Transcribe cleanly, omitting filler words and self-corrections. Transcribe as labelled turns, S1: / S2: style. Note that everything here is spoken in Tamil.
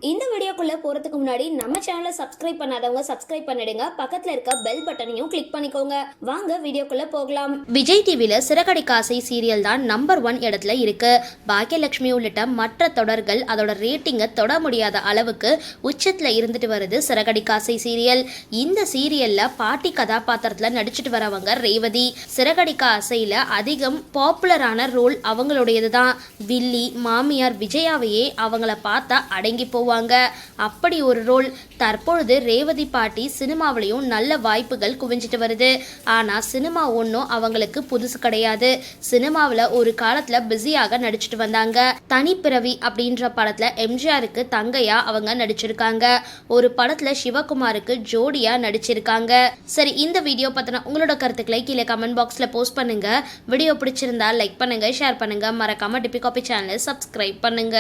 S1: இந்த வீடியோக்குள்ள போறதுக்கு முன்னாடி நம்ம சேனலை சப்ஸ்கிரைப் பண்ணாதவங்க சப்ஸ்கிரைப் பண்ணிடுங்க. பக்கத்துல இருக்க பெல் பட்டனையும் கிளிக் பண்ணிக்கோங்க. வாங்க வீடியோக்குள்ள போகலாம். விஜய் டிவில சிறகடிக்க ஆசை சீரியல் தான் நம்பர் 1 இடத்துல இருக்கு. பாக்கியலட்சுமி உள்ளிட்ட மற்ற தொடர்கள் அதோட ரேட்டிங்கை தொட முடியாத அளவுக்கு உச்சத்துல இருந்துட்டு வருது சிறகடிக்க ஆசை சீரியல். இந்த சீரியல்ல பாட்டி கதாபாத்திரத்துல நடிச்சிட்டு வரவங்க ரேவதி. சிறகடிக்க ஆசையில அதிகம் பாப்புலரான ரோல் அவங்களுடையதுதான். வில்லி மாமியார் விஜயாவையே அவங்கள பார்த்தா அடங்கி போவாங்க. அப்படி ஒரு ரோல். தற்பொழுது ரேவதி பாட்டி சினிமாவிலையும் நல்ல வாய்ப்புகள் குவிஞ்சிட்டு வருது. ஆனா சினிமா ஒன்றும் அவங்களுக்கு புதுசு கிடையாது. சினிமாவில் ஒரு காலத்துல பிஸியாக நடிச்சிட்டு வந்தாங்க. தனிப்பிறவி அப்படின்ற படத்துல எம்ஜிஆருக்கு தங்கையா அவங்க நடிச்சிருக்காங்க. ஒரு படத்துல சிவகுமாருக்கு ஜோடியா நடிச்சிருக்காங்க. சரி, இந்த வீடியோ பத்தின உங்களோட கருத்துக்களை கீழே கமெண்ட் பாக்ஸ்ல போஸ்ட் பண்ணுங்க. வீடியோ பிடிச்சிருந்தா லைக் பண்ணுங்க, ஷேர் பண்ணுங்க, மறக்காம டிபி காபி சேனலை சப்ஸ்கிரைப் பண்ணுங்க.